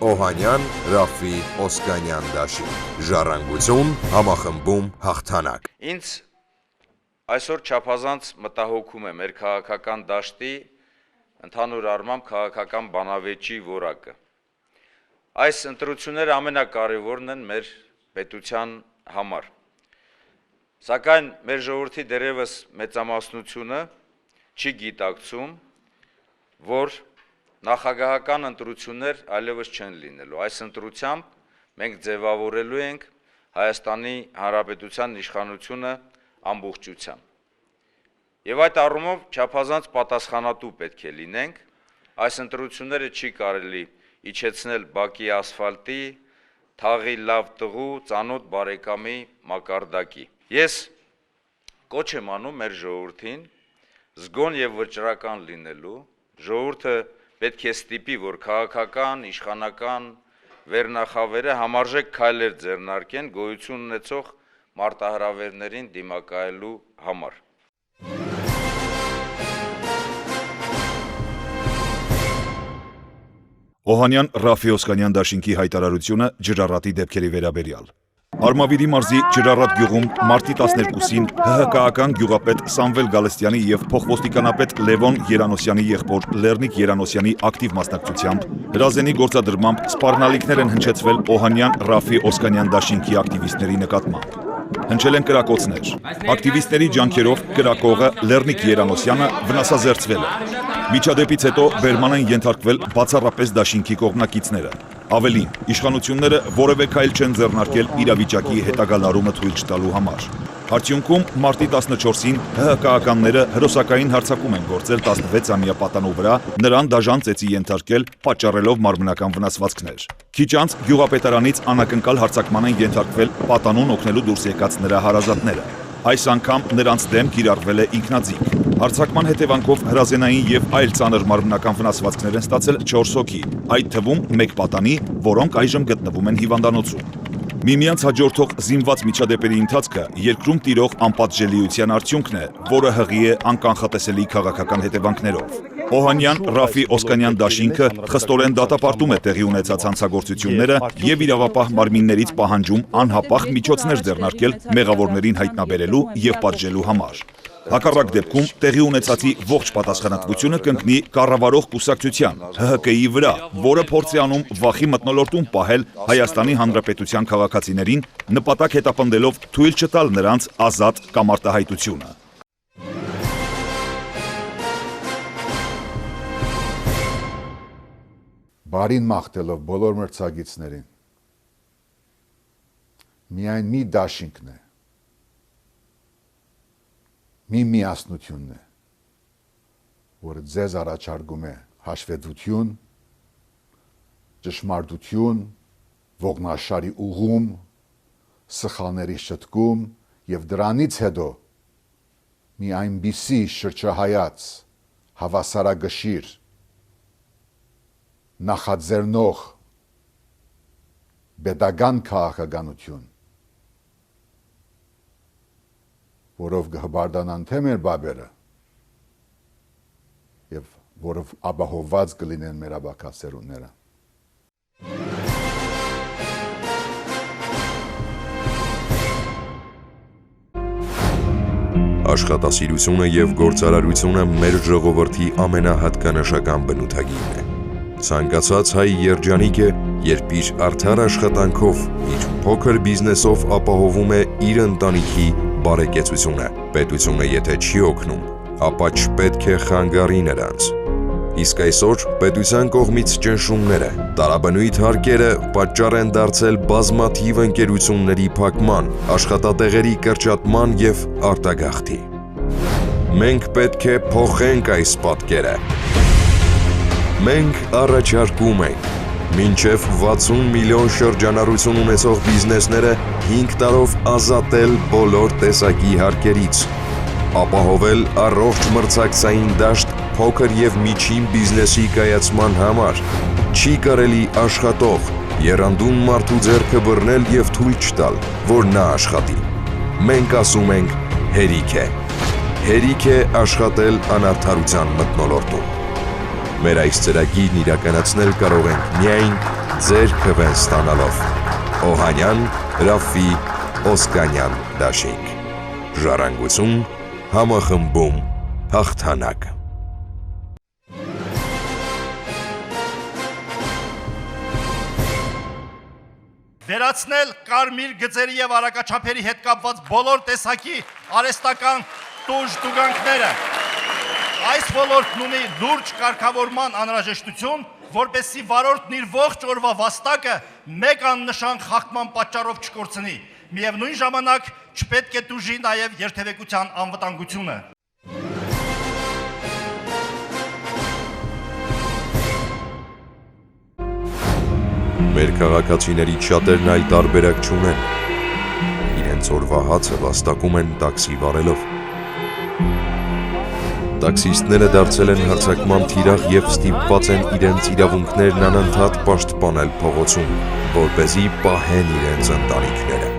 Օհանյան, Ռաֆի Օսկանյան դաշին։ Ժառանգություն, համախմբում, հաղթանակ։ Ինձ այսօր չափազանց մտահոգում է մեր քաղաքական դաշտի ընդհանուր առմամբ քաղաքական բանավեճի որակը։ Այս ընտրությունները ամենակարևորն են մեր պետության համար։ Սակայն մեր ժողովրդի դեռևս մեծամասնությունը չի գիտակցում, որ նախագահական ընտրություններ այլևս չեն լինելու։ Այս ընտրությամբ մենք ձևավորելու ենք Հայաստանի Հանրապետության իշխանությունը ամբողջությամբ։ Եվ այդ առումով չափազանց պատասխանատու պետք է լինենք, այս ընտրությունները չի կարելի իջեցնել Բաքվի ասֆալտի, թաղի լավ տղու, ծանոթ բարեկամի մակարդակի։ Ես կոչ եմ անում մեր ժողովրդին զգոն եւ վճռական լինելու, ժողովուրդը պետք է ստիպի, որ քաղաքական, իշխանական վերնախավերը համարժեք քայլեր ձեռնարկեն գոյություն ունեցող մարտահրավերներին դիմակայելու համար։ Օհանյան Ռաֆի Օսկանյան դաշինքի հայտարարությունը ջրառատի դեպքերի վերաբերյալ։ Արմավիրի մարզի Ջրառատ գյուղում մարտի 12-ին ՀՀԿ-ական գյուղապետ Սամվել Գալստյանի եւ փոխոստիկանապետ Լևոն Երանոսյանի եղբոր Լեռնիկ Երանոսյանի ակտիվ մասնակցությամբ հրազենի գործադրմամբ սպառնալիքներ են հնչեցվել Օհանյան Ռաֆի Օսկանյան դաշինքի ակտիվիստների նկատմամբ։ Հնչել են կրակոցներ։ Ակտիվիստների ջանքերով կրակողը Լեռնիկ Երանոսյանը վնասազերծվել է։ Միջադեպից հետո բերման են ենթարկվել բացառապես դաշինքի կողմնակիցները։ Ավելին, իշխանությունները որևէ քայլ չեն ձեռնարկել իրավիճակի հետագա լարումը թույլ չտալու համար։ Արդյունքում մարտի 14-ին ՀՀԿ-ականները հրոսակային հարձակում են գործել 16-ամյա պատանու վրա, նրան դաժան ծեծի ենթարկել, պատճառելով մարմնական վնասվածքներ։ Քիչ անց գյուղապետարանից անակնկալ հարձակման են ենթարկվել պատանուն օգնելու դուրս եկած նրա հարազատները։ Այս անգամ նրանց դեմ կիրառվել է ինքնաձիգ։ Հարձակման հետևանքով հրազենային եւ այլ ծանր մարմնական վնասվածքներ են ստացել 4 հոգի, այդ թվում 1 պատանի, որոնք այժմ գտնվում են հիվանդանոցում։ Միմյանց հաջորդող զինված միջադեպերի ընթացքը երկրում տիրող անպատժելիության արդյունքն է, որը հղի է անկանխատեսելի քաղաքական հետևանքներով։ Օհանյան Ռաֆի Օսկանյան դաշինքը խստորեն դատապարտում է տեղի ունեցած հանցագործությունները եւ իրավապահ մարմիններից պահանջում անհապաղ միջոցներ ձեռնարկել մեղավորներին հայտնաբերելու եւ պատժելու համար։ Հակառակ դեպքում տեղի ունեցածի ողջ պատասխանատվությունը կընկնի կառավարող կուսակցության ՀՀԿ-ի վրա, որը փորձ է անում վախի մթնոլորտում պահել Հայաստանի Հանրապետության քաղաքացիներին, նպատակ հետապնդելով թույլ չտալ նրանց ազատ կամ արտահայտությունը։ Բարին մաղթելով բոլոր մրցակիցներին, միայն մի դաշինքն է, մի միասնությունն է, որը ձեզ առաջարկում է հաշվետվություն, ճշմարտություն, ողնաշարի ուղում, սխալների շտկում եւ դրանից հետո մի այնպիսի շրջահայաց, հավասարագշիր, նախաձեռնող պետական քաղաքականություն, որով կհբարդանան թե մեր բաբերը եւ որով ապահովված կլինեն մեր ապակասերունները։ Աշխատասիրությունը եւ գործարարությունը մեր ժողովրդի ամենահատկանշական բնութագիրն է։ Ցանկացած հայ երջանիկ է, երբ իր արդար աշխատանքով, իր փոքր բիզնեսով ապահովում է իր ընտանիքի բարեկեցությունը։ Պետությունը եթե չի օգնում, ապա չպետք է խանգարի նրանց։ Իսկ այսօր պետության կողմից ճնշումները, տարաբնույթ հարկերը պատճառ են դարձել բազմաթիվ ընկերությունների փակման, աշխատատեղերի կրճատման եւ արտագաղթի։ Մենք պետք է փոխենք այս պատկերը։ Մենք առաջարկում ենք մինչև 60 միլիոն շրջանառություն ունեցող բիզնեսները 5 տարով ազատել բոլոր տեսակի հարկերից, ապահովել առողջ մրցակցային դաշտ փոքր եւ միջին բիզնեսի կայացման համար, չի կարելի աշխատող, եռանդուն մարդու ձեռքը բռնել եւ թույլ չտալ, որ նա աշխատի։ Մենք ասում ենք հերիք է։ Հերիք է աշխատել անարդարության մթնոլորտում։ Մեր այս ծրագիրն իրականացնել կարող ենք միայն ձեր քվեն ստանալով։ Օհանյան, Ռաֆի, Օսկանյան դաշինք։ Ժառանգություն, համախմբում, հաղթանակ։ Վերացնել կարմիր գծերի եւ արակաչափերի հետ կապված բոլոր տեսակի արհեստական տուժ-տուգանքները։ Այս ոլորտն ունի լուրջ կարգավորման անհրաժեշտություն, որպեսզի վարորդն իր ողջ օրվա վաստակը մեկ աննշան խախտման պատճառով չկորցնի։ Միևնույն ժամանակ չպետք է տուժի նաեւ երթևեկության անվտանգությունը։ Մեր քաղաքացիներից շատերն այլ տարբերակ չունեն։ Իրենց օրվա հացը վաստակում են տաքսի վարելով։ Տաքսիստները դարձել են հարձակման թիրախ եւ ստիպված են իրենց իրավունքներն անընդհատ պաշտպանել փողոցում, որպեսզի պահեն իրենց ընտանիքները։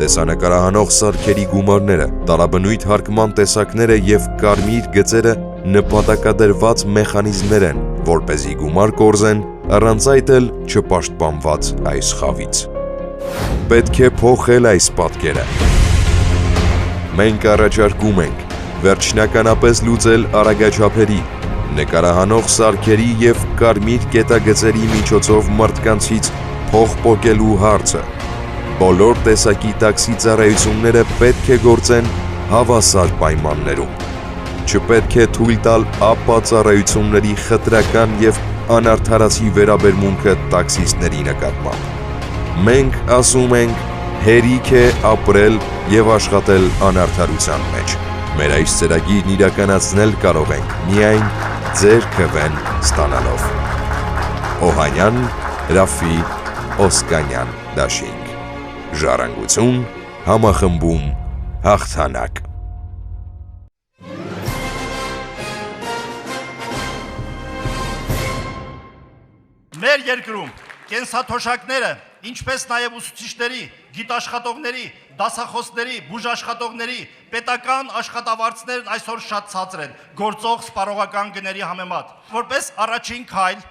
Տեսանկարահանող սարքերի գումարները, տարաբնույթ հարկման տեսակները եւ կարմիր գծերը նպատակադրված մեխանիզմներ են, որպեսզի գումար կորզեն, առանց այդ էլ չպաշտպանված այս խավից։ Պետք է փոխել այս պատկերը։ Մենք առաջարկում ենք վերջնականապես լուծել արագաչափերի, նկարահանող սարքերի եւ կարմիր կետագծերի միջոցով մարդկանցից փող պոկելու հարցը։ Բոլոր տեսակի տաքսի ծառայությունները պետք է գործեն հավասար պայմաններում։ Չպետք է թույլ տալ ԱՊԱ ծառայությունների խտրական եւ անարդարացի վերաբերմունքը տաքսիստների նկատմամբ։ Մենք ասում ենք, հերիք է ապրել եւ աշխատել անարդարության մեջ։ Մեր այս ծրագիրն իրականացնել կարող ենք միայն ձեր քվեն ստանալով։ Օհանյան, Ռաֆի, Օսկանյան դաշինք։ Ժառանգություն, համախմբում, հաղթանակ։ Մեր երկրում կենսաթոշակները, ինչպես նաև ուսուցիչների, գիտաշխատողների, դասախոսների, բուժաշխատողների, պետական աշխատավարձներն այսօր շատ ցածր են գործող սպառողական գների համեմատ։ Որպես առաջին քայլ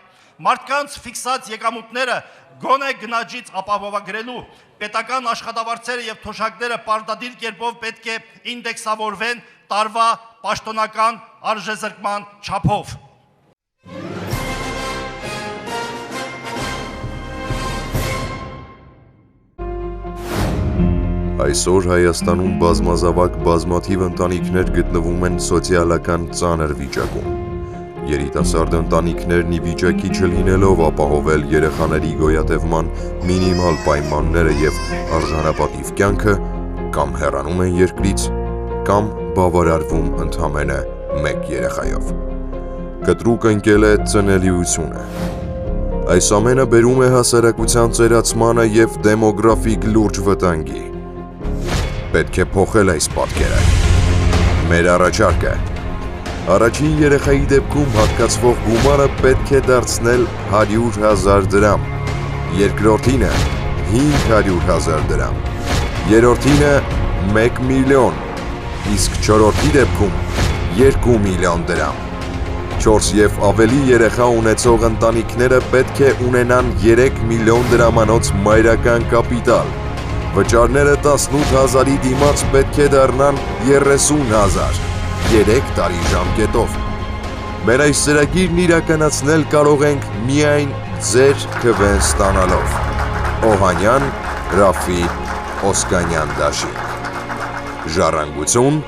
մարդկանց ֆիքսած եկամուտները գոնե գնաճից ապահովագրելու պետական աշխատավարձերը եւ թոշակները պարտադիր կերպով պետք է ինդեքսավորվեն տարվա պաշտոնական արժեզրկման չափով։ Այսօր Հայաստանում բազմազավակ բազմաթիվ ընտանիքներ գտնվում են սոցիալական ծանր վիճակում։ Երիտասարդ ընտանիքներն ի վիճակի չլինելով ապահովել երեխաների գոյատևման մինիմալ պայմանները եւ արժանապատիվ կյանքը, կամ հեռանում են երկրից, կամ բավարարվում ընդամենը մեկ երեխայով։ Կտրուկ ընկել է ծնելիությունը։ Այս ամենը բերում է հասարակության ծերացմանը եւ դեմոգրաֆիկ լուրջ վտանգի։ Պետք է փոխել այս պատկերը։ Մեր առաջարկը. առաջին երեխայի դեպքում հատկացվող գումարը պետք է դարձնել 100,000 դրամ, երկրորդինը 500,000 դրամ, երրորդինը 1 միլիոն, իսկ չորրորդի դեպքում 2 միլիոն դրամ։ 4 եւ ավելի երեխա ունեցող ընտանիքները պետք է ունենան 3 միլիոն դրամանոց մայրական կապիտալ։ Վճարները 18,000-ի դիմաց պետք է դառնան 30,000, 3 տարի ժամկետով։ Մեր այս ծրագիրն իրականացնել կարող ենք միայն ձեր քվեն ստանալով։ Օհանյան, Ռաֆի, Օսկանյան դաշինք։ Ժառանգություն,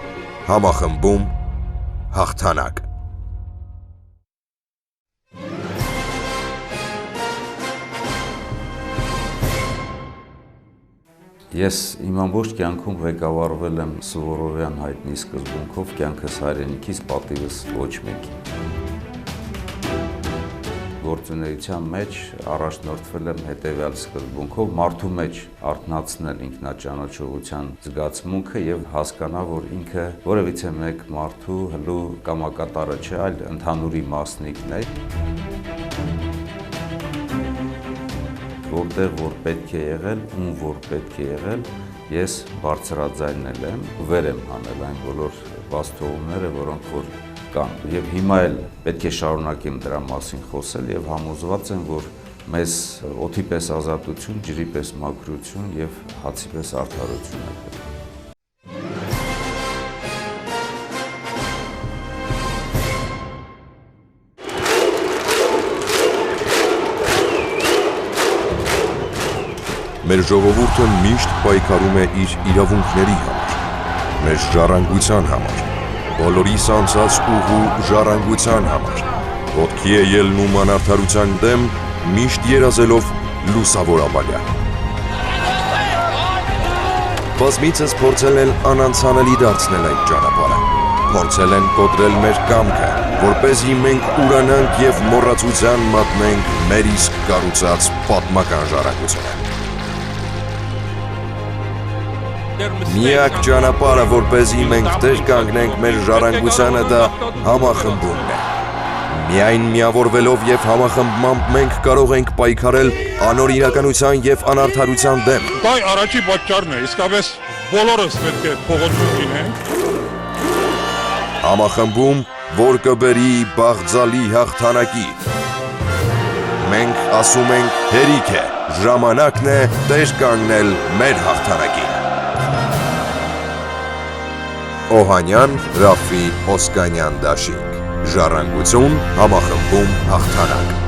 համախմբում, հաղթանակ։ Ես իմ ամբողջ կյանքում ղեկավարվել եմ Սուվորովյան հայտնի սկզբունքով կյանքս հայրենիքից պատիվս ոչ մեկին։ Գործունեության մեջ առաջնորդվել եմ հետևյալ սկզբունքով մարդու մեջ արթնացնել ինքնաճանաչողության զգացմունքը եւ հասկանա, որ ինքը որևիցե մեկ մարդու հլու կամակատարը չէ, այլ ընդհանուրի մասնիկն է։ Որտեղ որ պետք է եղել, ում որ պետք է եղել, ես բարձրաձայնել եմ, վեր եմ հանել այն բոլոր բացթողումները, որոնք որ կան։ Եվ հիմա էլ պետք է շարունակեմ դրա մասին խոսել եւ համոզված եմ, որ մեզ օդի պես ազատություն, ջրի պես մաքրություն եւ հացի պես արդարություն է պետք։ Մեր ժողովուրդը միշտ պայքարում է իր իրավունքների համար, մեր ժառանգության համար, բոլորիս անցած ուղու ժառանգության համար, ոտքի է ելնում անարդարության դեմ, միշտ երազելով լուսավոր ապագա։ Բազմիցս փորձել են անանցանելի դարձնել այդ ճանապարհը, փորձել են կոտրել մեր կամքը, որպեսզի մենք ուրանանք եւ մոռացության մատնենք մեր իսկ կառուցած պատմական ժառանգությունը։ Միակ ճանապարհը, որպեսզի մենք տեր կանգնենք մեր ժառանգությանը, դա համախմբումն է։ Միայն միավորվելով եւ համախմբմամբ մենք կարող ենք պայքարել անօրինականության եւ անարդարության դեմ։ Դա առաջի պատճառն է, իսկապես բոլորս պետք է փողոցում լինենք։ Համախմբում, որ կբերի բաղձալի հաղթանակի։ Մենք ասում ենք հերիք է, ժամանակն է տեր կանգնել մեր հաղթանակին։ Օհանյան, Ռաֆի, Օսկանյան դաշինք, ժառանգություն, համախմբում, հաղթանակ։